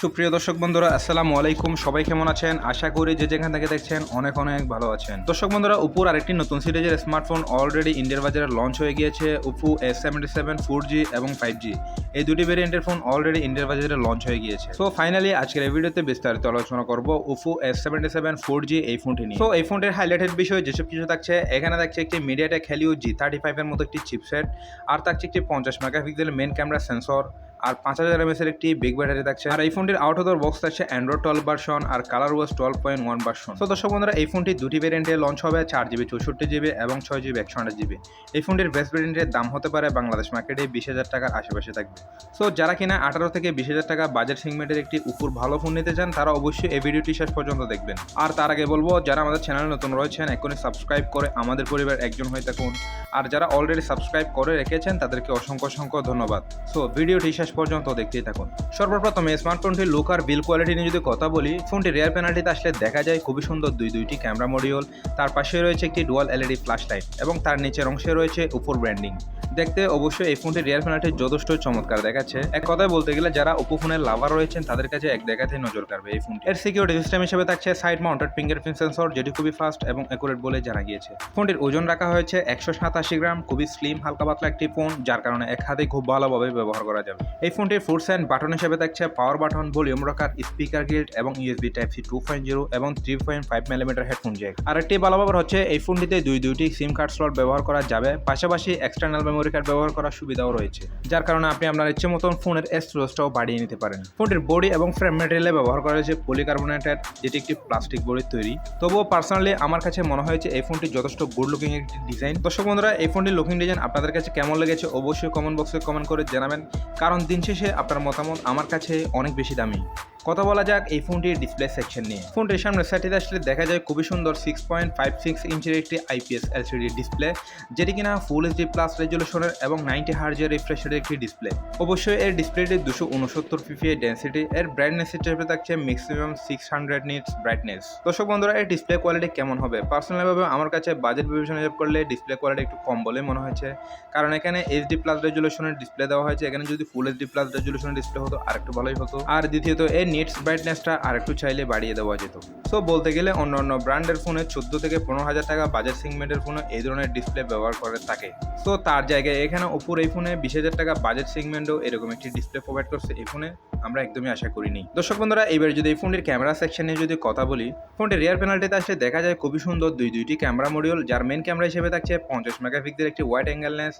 সুপ্রিয় দর্শক বন্ধুরা আসসালামু আলাইকুম। সবাই কেমন আছেন? আশা করি যে যেখান থেকে দেখছেন অনেক ভালো আছেন। দর্শক বন্ধুরা, উপর আরেকটি নতুন সিরিজের স্মার্টফোন অলরেডি ইন্ডিয়ার বাজারে লঞ্চ হয়ে গিয়েছে। Oppo a77 4G এবং 5G এই দুটি ভেরিয়েন্টের ফোন অলরেডি ইন্ডিয়ার বাজারে লঞ্চ হয়ে গিয়েছে। সো ফাইনালি আজকের এই ভিডিওতে বিস্তারিত আলোচনা করব Oppo a77 4G এই ফোনটি নিয়ে। সো এই ফোনটির হাইলাইটেড বিষয় যেসব কিছু থাকছে, এখানে থাকছে একটি মিডিয়াটেক হেলিও G35 এর মতো একটি চিপসেট, আর থাকছে একটি 50 মেগাপিক্সেল মেন ক্যামেরা সেন্সর, আর 5000 mAh এর একটি বিগ ব্যাটারি থাকছে। আর এই ফোনটির আউট অফ দ্য বক্স থাকছে অ্যান্ড্রয়েড 12 ভার্সন আর কালার ওয়াস 12.1 ভার্সন। তো দর্শক বন্ধুরা, এই ফোনটি দুটি ভেরিয়েন্টে লঞ্চ হবে, 4GB 64GB এবং 6GB 128GB। এই ফোনটির বেস্ট ভেরিয়েন্টের দাম হতে পারে বাংলাদেশ মার্কেটে 20,000 টাকার আশেপাশে থাকবে। সো যারা কিনা 18 থেকে 20,000 টাকা বাজেট সেগমেন্টের একটি উপর ভালো ফোন নিতে চান, তারা অবশ্যই এই ভিডিওটি শেষ পর্যন্ত দেখবেন। আর তার আগে বলবো, যারা আমাদের চ্যানেলে নতুন রয়েছেন এখনই সাবস্ক্রাইব করে আমাদের পরিবার একজন হয়ে থাকুন, আর যারা অলরেডি সাবস্ক্রাইব করে রেখেছেন তাদেরকে অসংখ্য ধন্যবাদ। সো ভিডিওটি শেষ পর্যন্ত দেখতেই থাকুন। সর্বপ্রথম এই স্মার্টফোনটির লুক আর বিল কোয়ালিটি নিয়ে যদি কথা বলি, ফোনটি রিয়ার প্যানেলটিতে আসলে দেখা যায় খুবই সুন্দর দুইটি ক্যামেরা মডিউল, তার পাশে রয়েছে একটি ডুয়াল এলইডি ফ্ল্যাশ লাইট এবং তার নিচের অংশে রয়েছে উপর ব্র্যান্ডিং। দেখতে অবশ্যই এই ফোনটির রিয়ার প্যানেলটি যথেষ্ট চমৎকার দেখাচ্ছে। এক কথায় বলতে গেলে যারা ওপো ফোনের লাভার রয়েছেন তাদের কাছে এক দেখাতেই নজর কাড়বে এই ফোনটি। এর সিকিউরিটি সিস্টেম হিসেবে থাকছে সাইড মাউন্টেড ফিঙ্গারপ্রিন্ট সেন্সর, যেটি খুবই ফাস্ট এবং অ্যাকুরেট বলে জানা গিয়েছে। ফোনটির ওজন রাখা হয়েছে 187 গ্রাম, খুবই স্লিম হালকা পাতলা একটি ফোন, যার কারণে এক হাতে খুব ভালোভাবে ব্যবহার করা যাবে। এই ফোনটির ফুডস অ্যান্ড বাটন হিসেবে থাকছে power button, volume rocker, speaker guild এবং ইউএসবি টাইপ সি 2.0 এবং 3.5mm হেডফোন জ্যাক। আরেকটি ভালো ব্যাপার হচ্ছে এই ফোনটিতে দুইটি সিম কার্ড স্লট ব্যবহার করা যাবে, পাশাপাশি এক্সটার্নাল মেমোরি কার্ড ব্যবহার করার সুবিধাও রয়েছে, যার কারণে আপনি আপনার ইচ্ছে মতন ফোনের স্টোরেজটাও বাড়িয়ে নিতে পারেন। ফোনটির বডি এবং ফ্রেম ম্যাটেরিয়ালে ব্যবহার করা হয়েছে পলিকার্বনেটেড, যেটি একটি প্লাস্টিক বডির তৈরি। তবুও পার্সোনালি আমার কাছে মনে হয়েছে এই ফোনটি যথেষ্ট গুড লুকিং একটি ডিজাইন। দর্শক বন্ধুরা, এই ফোনটির লুকিং ডিজাইন আপনাদের কাছে কেমন লেগেছে অবশ্যই কমেন্ট বক্সে কমেন্ট করে জানাবেন, কারণ দিন শেষে আপনার মতামত আমার কাছে অনেক বেশি দামি। কথা বলা যাক এই ফোনটির ডিসপ্লে সেকশন নিয়ে। ফোনটির সামনে সাইডে আসলে দেখা যায় খুবই সুন্দর 6.56 ইঞ্চির একটি IPS LCD ডিসপ্লে, যেটি কিনা ফুল HD প্লাস রেজুলেশনের এবং 90 হার্জের রিফ্রেশ রেটের একটি ডিসপ্লে। অবশ্যই এর ডিসপ্লেটি 269 ppi ডেন্সিটি, এর ব্রাইটনেস হিসেবে থাকছে ম্যাক্সিমাম 600 নিটস ব্রাইটনেস। দর্শক বন্ধুরা, এর ডিসপ্লে কোয়ালিটি কেমন হবে? পার্সোনালিভাবে আমার কাছে বাজেট বিবেচনা করলে ডিসপ্লে কোয়ালিটি একটু কম বলে মনে হয়েছে, কারণ এখানে HD প্লাস রেজুলেশনের ডিসপ্লে দেওয়া হয়েছে। এখানে যদি ফুল HD প্লাস রেজুলেশনের ডিসপ্লে হতো আরেকটু ভালোই হতো। আর দ্বিতীয়ত এর নিটস ব্রাইটনেসটা আরেকটু চাইলে বাড়িয়ে দেওয়া যেত। সো বলতে গেলে অন্য ব্র্যান্ডের ফোনে 14 থেকে 15,000 টাকা বাজেট সেগমেন্টের ফোনে এই ধরনের ডিসপ্লে ব্যবহার করে থাকে। সো তার জায়গায় এখানে ওপোর এই ফোনে 20,000 টাকা বাজেট সেগমেন্টেও এরকম একটি ডিসপ্লে প্রোভাইড করছে এই ফোনে আমরা একদমই আশা করিনি। দর্শক বন্ধুরা, এবার যদি এই ফোনটির ক্যামেরা সেকশন নিয়ে যদি কথা বলি, ফোনটির রিয়ার প্যানেলটিতে আসলে দেখা যায় খুবই সুন্দর দুইটি ক্যামেরা মডিউল, যার মেন ক্যামেরা হিসেবে থাকছে 50 মেগাপিক্সেল একটি ওয়াইড অ্যাঙ্গেল লেন্স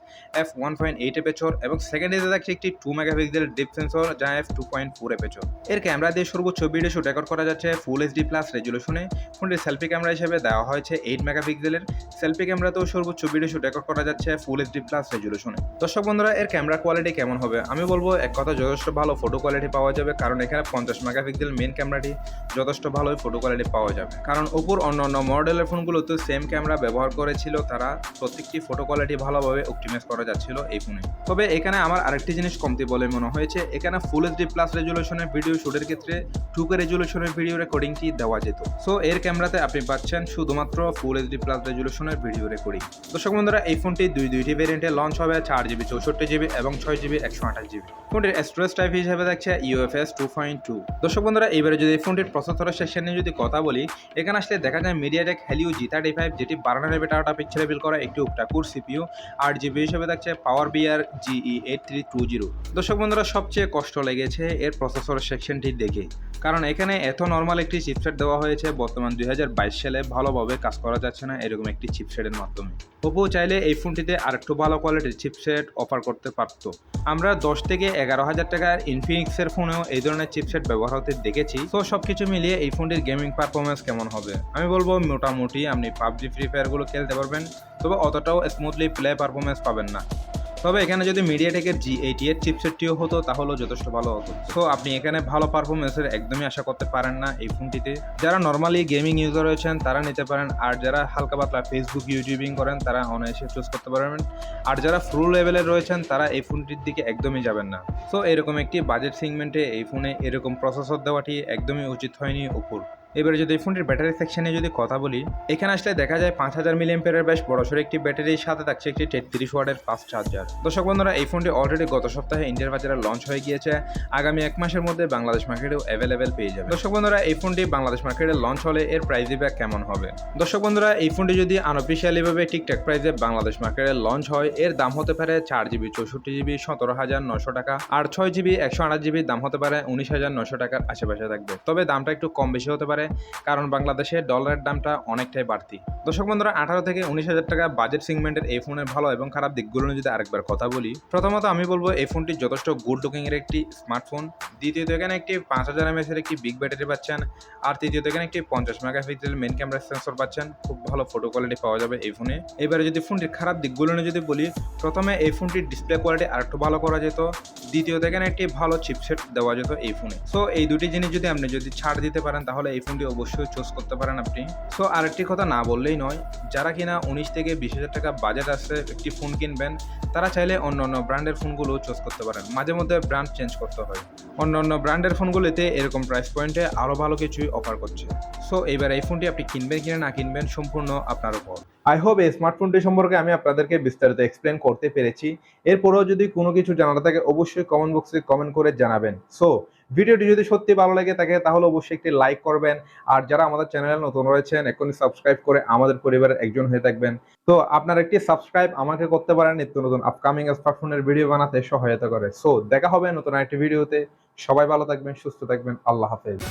f1.8 এপেচর এবং সেকেন্ডারিতে থাকছে একটি 2 মেগাপিক্সেল ডিপ সেন্সর যা f2.4 এপেচর। এর ক্যামেরা দিয়ে সর্বোচ্চ ভিডিও শুট রেকর্ড করা যাচ্ছে ফুল HD প্লাস রেজুলেশনে। ফোনটির সেলফি ক্যামেরা হিসেবে দেওয়া হয়েছে 8 মেগাপিক্সেলের। সেলফি ক্যামেরাতেও সর্বোচ্চ ভিডিও শুট রেকর্ড করা যাচ্ছে ফুল HD প্লাস রেজুলেশনে। দর্শক বন্ধুরা, এর ক্যামেরা কোয়ালিটি কেমন হবে? আমি বলবো এক কথা যথেষ্ট ভালো ফটো কোয়ালিটি পাওয়া যাবে, কারণ এখানে 50 মেগাপিক্সেল মেন ক্যামেরাটি যথেষ্ট ভালোই ফটো কোয়ালিটি পাওয়া যাবে। কারণ ওপোর অন্য মডেলের ফোনগুলোতে সেম ক্যামেরা ব্যবহার করেছিল, তারা প্রত্যেকটি ফটো কোয়ালিটি ভালোভাবে অপটিমাইজ করা যাচ্ছিল এই ফোনে। তবে এখানে আমার আরেকটি জিনিস কমতি বলে মনে হয়েছে, এখানে ফুল HD প্লাস রেজুলেশনের ভিডিও শুটের ক্ষেত্রে 2K রেজুলেশনের ভিডিও রেকর্ডিংটি দেওয়া যেত। সো এর ক্যামেরাতে আপনি পাচ্ছেন শুধুমাত্র ফুল HD প্লাস রেজুলেশনের ভিডিও রেকর্ডিং। দর্শক বন্ধুরা, এই ফোনটি দুইটি ভেরিয়েন্টে লঞ্চ হবে, 4GB 64GB এবং 6GB 128GB। ফোনটির স্টোরেজ টাইপ হিসেবে থাকছে UFS 2.2। দর্শক বন্ধুরা, এইবারে যদি ফোনটির প্রসেসরের সেকশন নিয়ে যদি কথা বলি, এখানে আসলে দেখা যায় মিডিয়াটেক হেলিও G35, যেটি 12 টাকা পিক্সেলে বিল করা একটি octa-core CPU, 8GB হিসেবে থাকছে পাওয়ার বিআর GE8320। দর্শক বন্ধুরা, সবচেয়ে কষ্ট লেগেছে এর প্রসেসর সেকশনটি দেখে, কারণ এখানে এত নর্মাল একটি চিপসেট দেওয়া হয়েছে বর্তমান 2022 সালে ভালোভাবে কাজ করা যাচ্ছে না এরকম একটি চিপসেটের মাধ্যমে। ওপো চাইলে এই ফোনটিতে আরেকটু ভালো কোয়ালিটির চিপসেট অফার করতে পারত। আমরা 10 থেকে 11,000 টাকার ইনফিনিক্সের ফোনেও এই ধরনের চিপসেট ব্যবহার হতে দেখেছি। তো সবকিছু মিলিয়ে এই ফোনটির গেমিং পারফরমেন্স কেমন হবে? আমি বলবো মোটামুটি আপনি পাবজি ফ্রি ফায়ারগুলো খেলতে পারবেন, তবে অতটাও স্মুথলি প্লে পারফরমেন্স পাবেন না। তবে এখানে যদি মিডিয়াটেকের G88 চিপসেটটিও হতো তাহলেও যথেষ্ট ভালো হতো। সো আপনি এখানে ভালো পারফরমেন্সের একদমই আশা করতে পারেন না এই ফোনটিতে। যারা নর্মালি গেমিং ইউজার রয়েছেন তারা নিতে পারেন, আর যারা হালকা পাতলা ফেসবুক ইউটিউবিং করেন তারা অনায়াসে চুজ করতে পারবেন, আর যারা ফুল লেভেলের রয়েছেন তারা এই ফোনটির দিকে একদমই যাবেন না। সো এরকম একটি বাজেট সেগমেন্টে এই ফোনে এরকম প্রসেসর দেওয়াটি একদমই উচিত হয়নি ওপোর। এবারে যদি এই ফোনটির ব্যাটারি সেকশনে যদি কথা বলি, এখানে আসলে দেখা যায় 5000 মিলিঅ্যাম্পিয়ারের বেশ বড়সড় একটি ব্যাটারির সাথে থাকছে একটি 33 ওয়াটের ফাস্ট চার্জার। দর্শক বন্ধুরা, এই ফোনটি অলরেডি গত সপ্তাহে ইন্ডিয়ার বাজারে লঞ্চ হয়ে গিয়েছে। আগামী 1 মাসের মধ্যে বাংলাদেশ মার্কেটেও অ্যাভেলেবেল পেয়ে যাবে। দর্শক বন্ধুরা, এই ফোনটি বাংলাদেশ মার্কেটে লঞ্চ হলে এর প্রাইস দিবে কেমন হবে? দর্শক বন্ধুরা, এই ফোনটি যদি আনঅফিসিয়ালি ভাবে ঠিকঠাক প্রাইসে বাংলাদেশ মার্কেটে লঞ্চ হয়, এর দাম হতে পারে 4GB 64GB 17,900 টাকা, আর 6GB 128GB দাম হতে পারে 19,900 টাকার আশেপাশে থাকবে। তবে দামটা একটু কম বেশি হতে পারে, কারণ বাংলাদেশে ডলারের দামটা অনেকটাই বাড়তি। দর্শক বন্ধুরা, 18 থেকে 19,000 টাকা বাজেট সেগমেন্টের এই ফোনের ভালো এবং খারাপ দিকগুলো নিয়ে যদি আরেকবার কথা বলি, প্রথমত আমি বলবো এই ফোনটি যথেষ্ট গুড লুকিং এর একটি স্মার্টফোন। দ্বিতীয়ত এখানে একটি 5000 mAh এর একটি বিগ ব্যাটারি পাচ্ছেন। আর তৃতীয়ত এখানে একটি 50 মেগাপিক্সেল মেইন ক্যামেরা সেন্সর পাচ্ছেন। খুব ভালো ফটো কোয়ালিটি পাওয়া যাবে এই ফোনে। এবারে যদি ফোনটির খারাপ দিকগুলো নিয়ে যদি বলি, প্রথমে এই ফোনটির ডিসপ্লে কোয়ালিটি আরেকটু ভালো করা যেত। দ্বিতীয়ত এখানে একটি ভালো চিপসেট দেওয়া যেত এই ফোনে। সো এই দুটি জিনিস যদি আপনি ছাড় দিতে পারেন, তাহলে এই ফোনটি অবশ্যই চুজ করতে পারেন আপনি। সো আরেকটি কথা না বললেই নয়, যারা কিনা 19 থেকে 20,000 টাকা বাজেট আছে একটি ফোন কিনবেন, তারা চাইলে অন্য ব্র্যান্ডের ফোনগুলো চুজ করতে পারেন। মাঝে মধ্যে ব্র্যান্ড চেঞ্জ করতে হয়। অন্য ব্র্যান্ডের ফোনগুলিতে এরকম প্রাইস পয়েন্টে আরও ভালো কিছুই অফার করছে। সো এবার এই ফোনটি আপনি কিনবেন কিনা না কিনবেন সম্পূর্ণ আপনার উপর। আই হোপ এই স্মার্টফোনটি সম্পর্কে আমি আপনাদেরকে বিস্তারিত এক্সপ্লেন করতে পেরেছি। এরপরেও যদি কোনো কিছু জানার থাকে অবশ্যই কমেন্ট বক্সে কমেন্ট করে জানাবেন। সো ভিডিওটি যদি সত্যি ভালো লাগে থাকে তাহলে অবশ্যই একটি লাইক করবেন। আর যারা আমাদের চ্যানেলে নতুন রয়েছেন, এখনই সাবস্ক্রাইব করে আমাদের পরিবারের একজন হয়ে থাকবেন। তো আপনার একটি সাবস্ক্রাইব আমাকে করতে পারেন নিত্য নতুন আপকামিং স্মার্টফোনের ভিডিও বানাতে সহায়তা করে। সো দেখা হবে নতুন একটি ভিডিওতে। সবাই ভালো থাকবেন, সুস্থ থাকবেন। আল্লাহ হাফেজ।